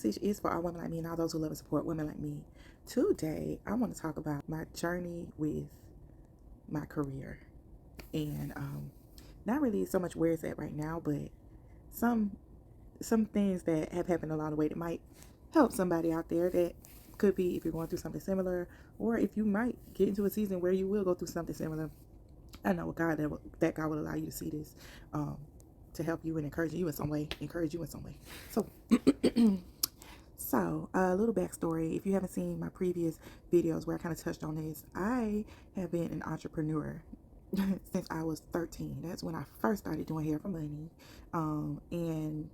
message is for all women like me and all those who love and support women like me. Today, I want to talk about my journey with my career, and not really so much where it's at right now, but some some things that have happened along the way that might help somebody out there. That could be if you're going through something similar, or if you might get into a season where you will go through something similar. I know God that God will allow you to see this, um, to help you and encourage you in some way. Encourage you in some way. So. So, a little backstory. If you haven't seen my previous videos where I kind of touched on this, I have been an entrepreneur since I was 13. That's when I first started doing hair for money, and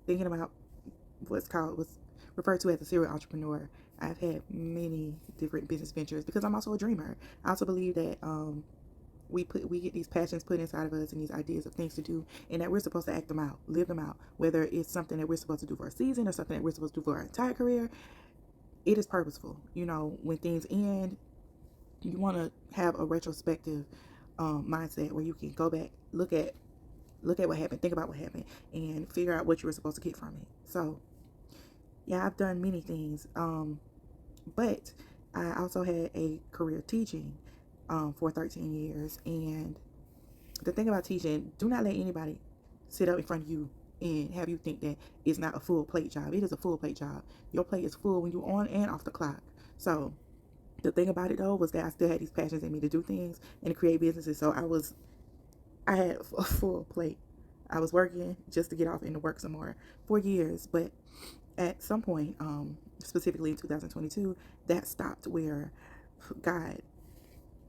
thinking about what's referred to as a serial entrepreneur. I've had many different business ventures because I'm also a dreamer. I also believe that we get these passions put inside of us and these ideas of things to do, and that we're supposed to act them out, live them out, whether it's something that we're supposed to do for a season or something that we're supposed to do for our entire career. It is purposeful. When things end, you want to have a retrospective mindset where you can go back, look at what happened, think about what happened, and figure out what you were supposed to get from it. So yeah, I've done many things, but I also had a career teaching for 13 years. And the thing about teaching, do not let anybody sit up in front of you and have you think that it's not a full plate job. It is a full plate job. Your plate is full when you're on and off the clock. So the thing about it though was that I still had these passions in me to do things and to create businesses. So I had a full plate. I was working just to get off and to work some more for years. But at some point, specifically in 2022, that stopped, where God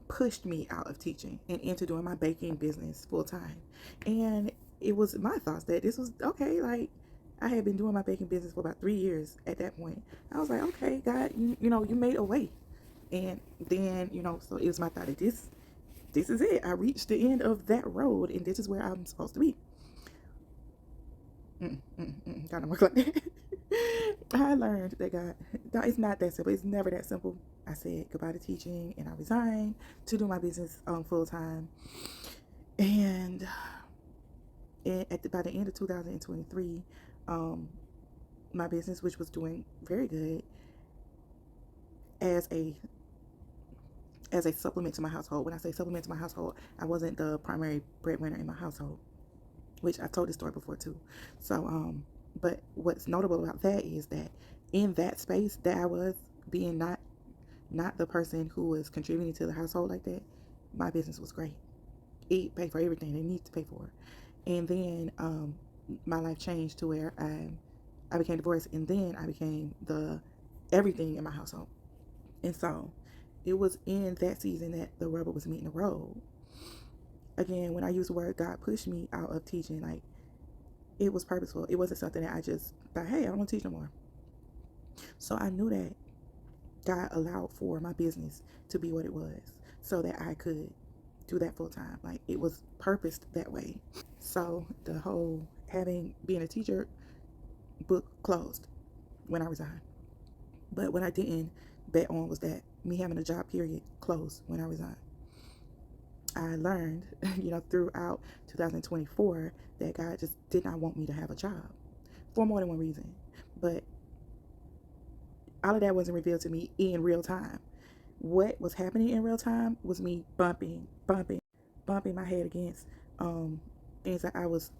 pushed me out of teaching and into doing my baking business full time. And it was my thoughts that this was okay. Like, I had been doing my baking business for about 3 years at that point. I was like, okay, God, you made a way. And then, so it was my thought that this is it. I reached the end of that road, and this is where I'm supposed to be. Kind of work like that. I learned that God, it's not that simple. It's never that simple. I said goodbye to teaching, and I resigned to do my business full time. And by the end of 2023, my business, which was doing very good, as a supplement to my household. When I say supplement to my household, I wasn't the primary breadwinner in my household, which I told this story before too. So, but what's notable about that is that in that space that I was being not the person who was contributing to the household like that, my business was great. It paid for everything they need to pay for. And then my life changed to where I became divorced, and then I became the everything in my household. And so it was in that season that the rubber was meeting the road. Again, when I use the word God pushed me out of teaching, like, it was purposeful. It wasn't something that I just thought, hey, I don't want to teach no more. So I knew that God allowed for my business to be what it was so that I could do that full time. Like, it was purposed that way. So the whole being a teacher book closed when I resigned. But what I didn't bet on was that me having a job period closed when I resigned. I learned, throughout 2024 that God just did not want me to have a job for more than one reason. But all of that wasn't revealed to me in real time. What was happening in real time was me bumping my head against things that I was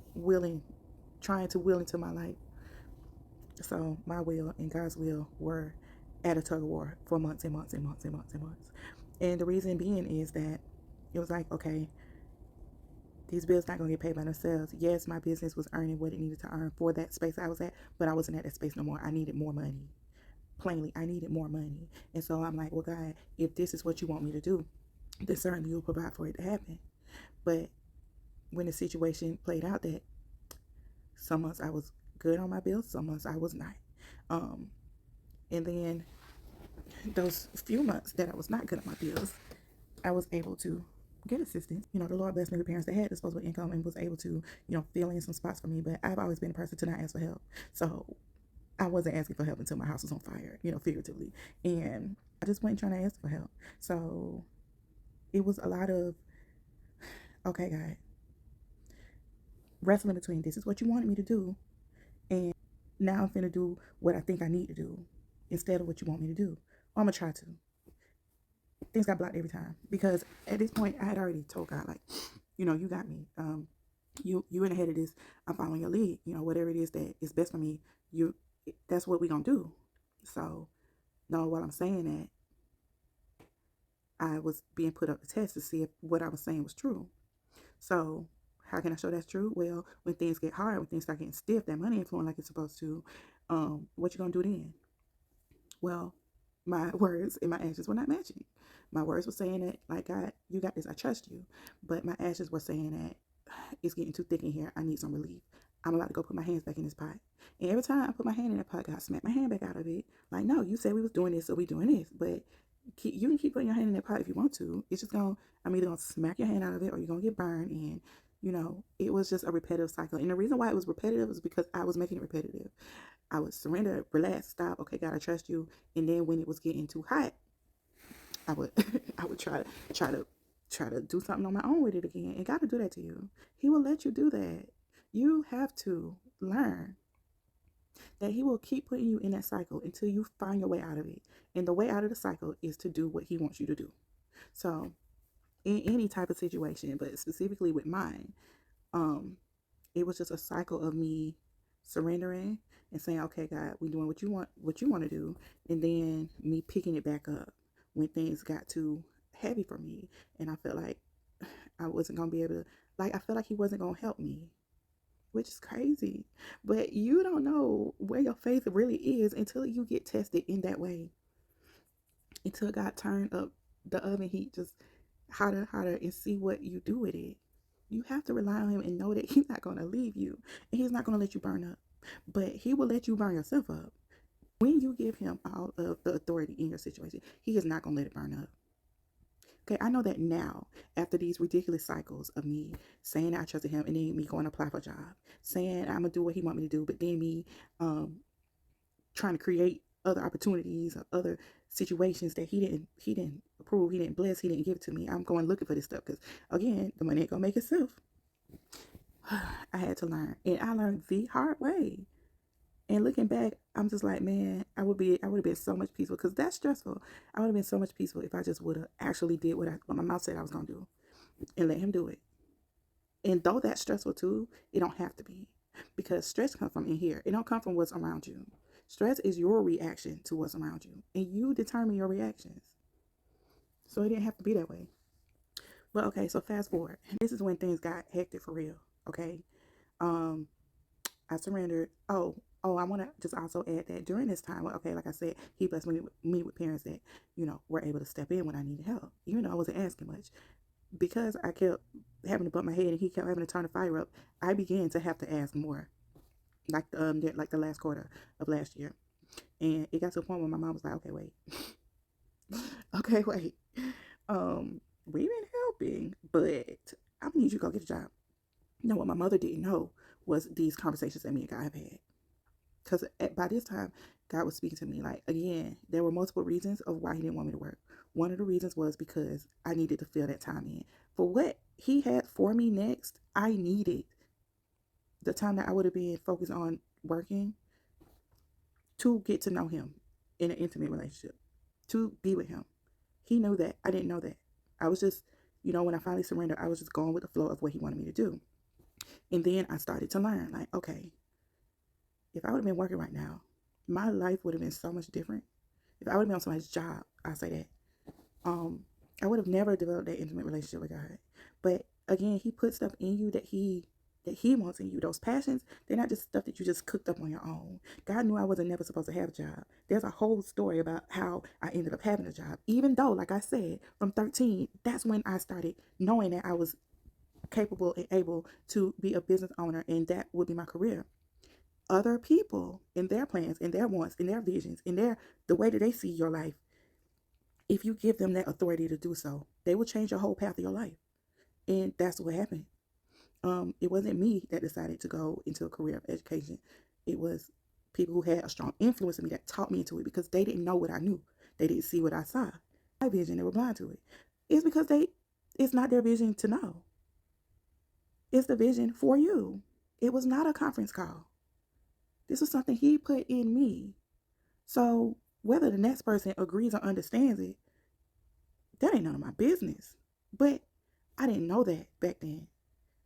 trying to will into my life. So my will and God's will were at a tug of war for months and months and months and months and months. And the reason being is that it was like, okay, these bills not gonna get paid by themselves. Yes, my business was earning what it needed to earn for that space I was at, but I wasn't at that space no more. I needed more money. Plainly, I needed more money. And so I'm like, well, God, if this is what you want me to do, then certainly you'll provide for it to happen. But when the situation played out that some months I was good on my bills, some months I was not. And then those few months that I was not good at my bills, I was able to get assistance. The Lord blessed me with parents that had disposable income and was able to, fill in some spots for me. But I've always been a person to not ask for help. So I wasn't asking for help until my house was on fire, figuratively. And I just wasn't trying to ask for help. So it was a lot of, okay, God, wrestling between this is what you wanted me to do and Now I'm finna do what I think I need to do instead of what you want me to do. Or I'm gonna try to. Things got blocked every time because at this point I had already told God, like, you got me. You in the head of this. I'm following your lead. Whatever it is that is best for me, that's what we gonna do. So, no, while I'm saying that, I was being put up to test to see if what I was saying was true. So, how can I show that's true? Well, when things get hard, when things start getting stiff, that money ain't flowing like it's supposed to. What you gonna do then? Well, my words and my actions were not matching. My words were saying that, like, God, you got this, I trust you. But my actions were saying that it's getting too thick in here. I need some relief. I'm about to go put my hands back in this pot. And every time I put my hand in that pot, God smacked my hand back out of it. Like, no, you said we was doing this, so we doing this. But you can keep putting your hand in that pot if you want to. It's just I'm either gonna smack your hand out of it or you're gonna get burned. And it was just a repetitive cycle. And the reason why it was repetitive was because I was making it repetitive. I would surrender, relax, stop. Okay, God, I trust you. And then when it was getting too hot, I would I would try to do something on my own with it again. And God will do that to you. He will let you do that. You have to learn that He will keep putting you in that cycle until you find your way out of it. And the way out of the cycle is to do what He wants you to do. So in any type of situation, but specifically with mine, it was just a cycle of me surrendering and saying, okay, God, we doing what you want to do. And then me picking it back up when things got too heavy for me. And I felt like I wasn't going to be able to, like, I felt like He wasn't going to help me, which is crazy. But you don't know where your faith really is until you get tested in that way. Until God turned up the oven heat just hotter, and see what you do with it. You have to rely on Him and know that He's not going to leave you and He's not going to let you burn up. But He will let you burn yourself up. When you give Him all of the authority in your situation, He is not going to let it burn up. Okay, I know that now, after these ridiculous cycles of me saying I trusted Him and then me going to apply for a job, saying I'm going to do what He want me to do, but then me trying to create other opportunities or other situations that he didn't approve, He didn't bless, He didn't give it to me. I'm going looking for this stuff because, again, the money ain't going to make itself. I had to learn, and I learned the hard way. And looking back, I'm just like, man, I would have been so much peaceful because that's stressful. I would have been so much peaceful if I just would have actually did what my mouth said I was going to do and let Him do it. And though that's stressful too, it don't have to be, because stress comes from in here. It don't come from what's around you. Stress is your reaction to what's around you, and you determine your reactions. So it didn't have to be that way. But okay, so fast forward. This is when things got hectic for real. Okay. I surrendered. I want to just also add that during this time, okay, like I said, He blessed me with parents that, were able to step in when I needed help, even though I wasn't asking much. Because I kept having to bump my head and He kept having to turn the fire up, I began to have to ask more, like the last quarter of last year. And it got to a point where my mom was like, okay, wait. Okay, wait. We've been helping, but I need you to go get a job. No, what my mother didn't know was these conversations that me and God have had. Because by this time, God was speaking to me. Like, again, there were multiple reasons of why He didn't want me to work. One of the reasons was because I needed to fill that time in. For what He had for me next, I needed the time that I would have been focused on working to get to know Him in an intimate relationship, to be with Him. He knew that. I didn't know that. I was just, when I finally surrendered, I was just going with the flow of what He wanted me to do. And then I started to learn, like, okay, if I would have been working right now, my life would have been so much different. If I would have been on somebody's job, I say that. I would have never developed that intimate relationship with God. But again, He put stuff in you that He wants in you. Those passions, they're not just stuff that you just cooked up on your own. God knew I wasn't never supposed to have a job. There's a whole story about how I ended up having a job. Even though, like I said, from 13, that's when I started knowing that I was capable and able to be a business owner, and that would be my career. Other people, in their plans, in their wants, in their visions, in the way that they see your life, if you give them that authority to do so, they will change your whole path of your life. And that's what happened. It wasn't me that decided to go into a career of education. It was people who had a strong influence on me that taught me into it, because they didn't know what I knew. They didn't see what I saw. My vision, they were blind to it. It's because it's not their vision to know. It's the vision for you. It was not a conference call. This was something he put in me. So whether the next person agrees or understands it, that ain't none of my business. But I didn't know that back then.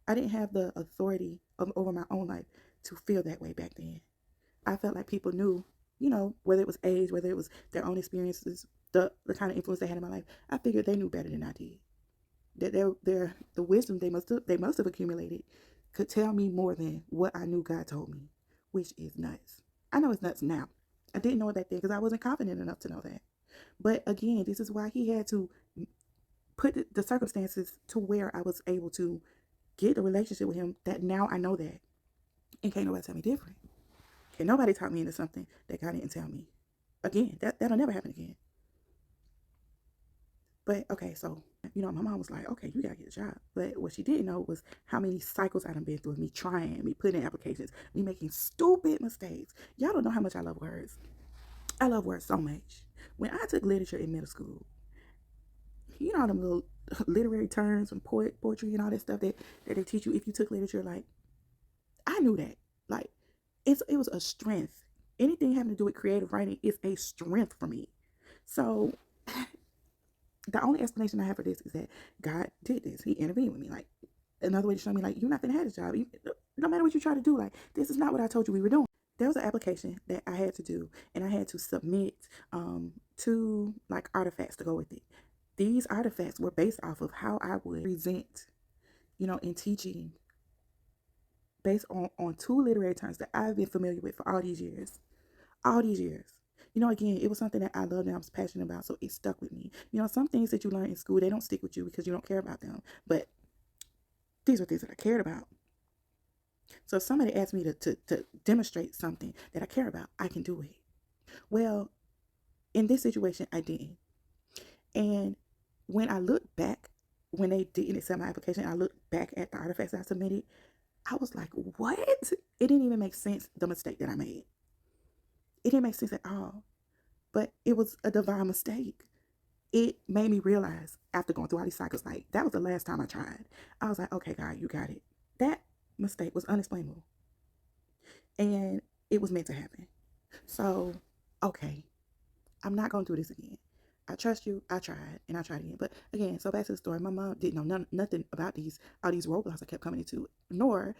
I didn't have the authority over my own life to feel that way back then. I felt like people knew, whether it was age, whether it was their own experiences, the kind of influence they had in my life. I figured they knew better than I did. That the wisdom they must have accumulated could tell me more than what I knew God told me, which is nuts. I know it's nuts now. I didn't know it back then because I wasn't confident enough to know that. But again, this is why he had to put the circumstances to where I was able to get a relationship with him, that now I know that. And can't nobody tell me different. Can't nobody talk me into something that God didn't tell me. Again, that'll never happen again. But okay, so my mom was like, okay, you gotta get a job. But what she didn't know was how many cycles I done been through of me trying, me putting in applications, me making stupid mistakes. Y'all don't know how much I love words. I love words so much. When I took literature in middle school, them little literary terms and poetry and all that stuff that they teach you if you took literature, like, I knew that. Like, it was a strength. Anything having to do with creative writing is a strength for me. So the only explanation I have for this is that God did this. He intervened with me. Like, another way to show me, like, you're not gonna have this job. No matter what you try to do, like, this is not what I told you we were doing. There was an application that I had to do, and I had to submit 2 like artifacts to go with it. These artifacts were based off of how I would present, in teaching, based on 2 literary terms that I've been familiar with for all these years. All these years. Again, it was something that I loved and I was passionate about, so it stuck with me. Some things that you learn in school, they don't stick with you because you don't care about them. But these were things that I cared about. So if somebody asked me to demonstrate something that I care about, I can do it. Well, in this situation, I didn't. And when I look back, when they didn't accept my application, I looked back at the artifacts I submitted, I was like, what? It didn't even make sense, the mistake that I made. It didn't make sense at all. But it was a divine mistake. It made me realize, after going through all these cycles, like, that was the last time I tried. I was like, okay, God, you got it. That mistake was unexplainable. And it was meant to happen. So, okay, I'm not going to do this again. I trust you. I tried, and I tried again. But again, so back to the story. My mom didn't know nothing about all these roadblocks I kept coming into, nor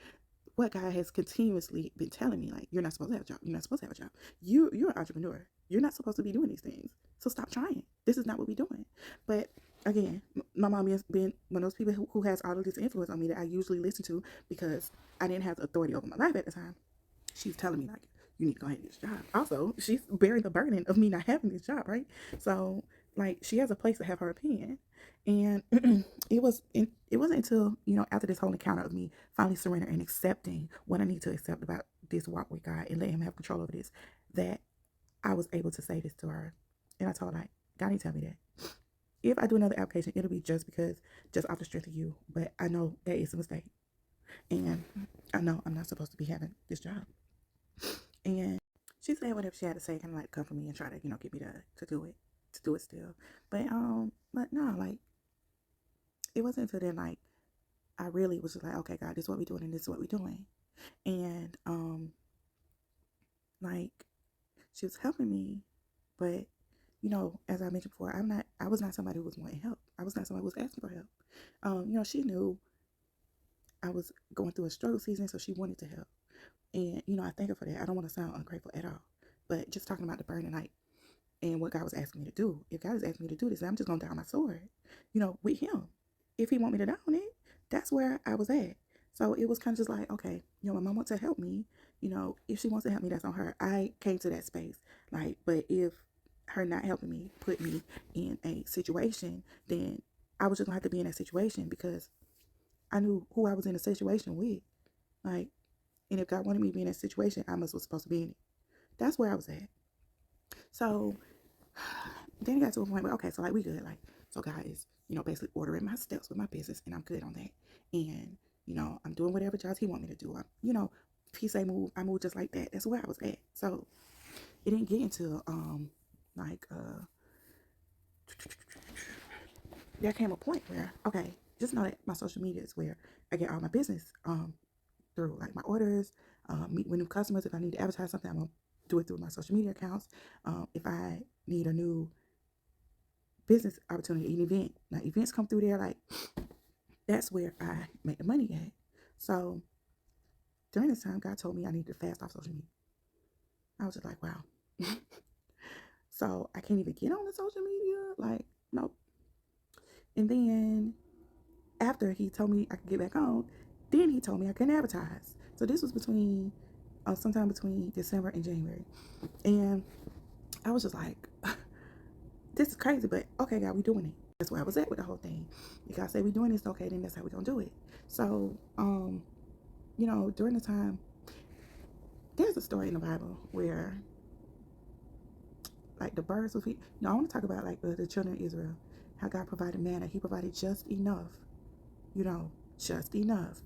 what God has continuously been telling me, like, you're not supposed to have a job. You're not supposed to have a job. You're an entrepreneur. You're not supposed to be doing these things. So stop trying. This is not what we're doing. But again, my mom is being one of those people who has all of this influence on me that I usually listen to because I didn't have the authority over my life at the time. She's telling me, like, you need to go ahead and get this job. Also, she's bearing the burden of me not having this job, right? So, like, she has a place to have her opinion. And it wasn't until, after this whole encounter of me finally surrendering and accepting what I need to accept about this walk with God and let him have control over this, that I was able to say this to her. And I told her, like, God didn't tell me that. If I do another application, it'll be just off the strength of you. But I know that it's a mistake. And I know I'm not supposed to be having this job. And she said whatever she had to say, kind of like come for me and try to, get me to do it still. But no, like, it wasn't until then, like, I really was just like, okay, God, this is what we're doing and this is what we're doing. And like, she was helping me, but as I mentioned before, I was not somebody who was wanting help. I was not somebody who was asking for help. She knew I was going through a struggle season, so she wanted to help. And I thank her for that. I don't want to sound ungrateful at all. But just talking about the burning night and what God was asking me to do. If God is asking me to do this, I'm just gonna down my sword, with him. If he want me to down it, that's where I was at. So it was kind of just like, okay, my mom wants to help me. If she wants to help me, that's on her. I came to that space. Like, but if her not helping me put me in a situation, then I was just gonna have to be in that situation because I knew who I was in a situation with. Like, and if God wanted me to be in that situation, I was supposed to be in it. That's where I was at. So then it got to a point where, okay, so like we good. Like, so God is, basically ordering my steps with my business and I'm good on that. And, I'm doing whatever jobs he want me to do. If he say move, I move just like that. That's where I was at. So it didn't get into, there came a point where, okay, just know that my social media is where I get all my business, through, like my orders. meet with new customers. If I need to advertise something, I'm going to do it through my social media accounts. If I need a new business opportunity, an event, now events come through there, like that's where I make the money at. So during this time, God told me I need to fast off social media. I was just like, wow. So I can't even get on the social media. Like, nope. And then after he told me I could get back on, then he told me I couldn't advertise. So this was between sometime between December and January. And I was just like, this is crazy, but okay, God, we doing it. That's where I was at with the whole thing. If God say we doing this, okay, then that's how we gonna do it. So, during the time, there's a story in the Bible where, like, the birds will feed. I want to talk about like the children of Israel, how God provided manna. He provided just enough, just enough.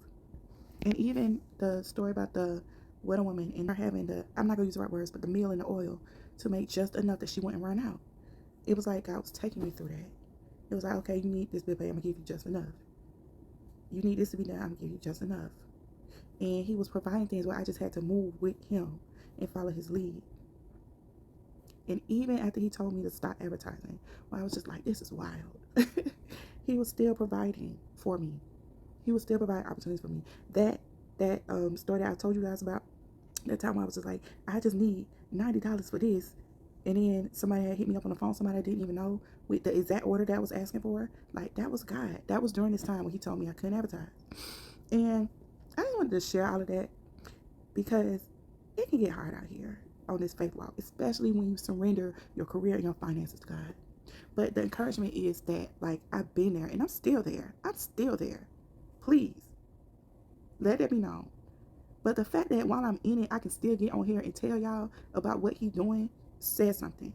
And even the story about the widow woman and her having I'm not gonna use the right words, but the meal and the oil to make just enough that she wouldn't run out. It was like God was taking me through that. It was like, okay, you need this, baby, I'm gonna give you just enough. You need this to be done, I'm gonna give you just enough. And he was providing things where I just had to move with him and follow his lead. And even after he told me to stop advertising, I was just like, this is wild. He was still providing for me. He was still providing opportunities for me. That story that I told you guys about, that time I was just like, I just need $90 for this. And then somebody had hit me up on the phone, somebody I didn't even know, with the exact order that I was asking for. Like, that was God. That was during this time when he told me I couldn't advertise. And I just wanted to share all of that because it can get hard out here on this faith walk, especially when you surrender your career and your finances to God. But the encouragement is that, like, I've been there and I'm still there. I'm still there. Please, let that be known. But the fact that while I'm in it, I can still get on here and tell y'all about what he's doing says something.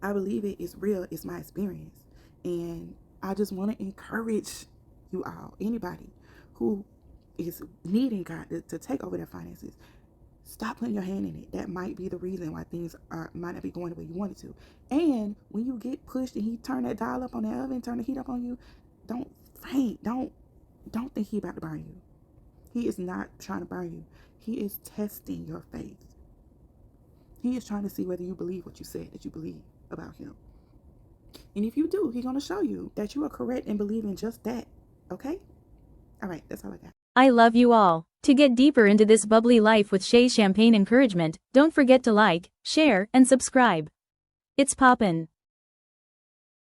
I believe it is real. It's my experience. And I just want to encourage you all, anybody who is needing God to take over their finances. Stop putting your hand in it. That might be the reason why things might not be going the way you want it to. And when you get pushed and he turn that dial up on that oven, turn the heat up on you, don't faint. Don't think he about to burn you. He is not trying to burn you. He is testing your faith. He is trying to see whether you believe what you said that you believe about him. And if you do, he's going to show you that you are correct in believing just that. Okay? All right, that's all I got. I love you all. To get deeper into this bubbly life with Shay's champagne encouragement, don't forget to like, share, and subscribe. It's poppin'.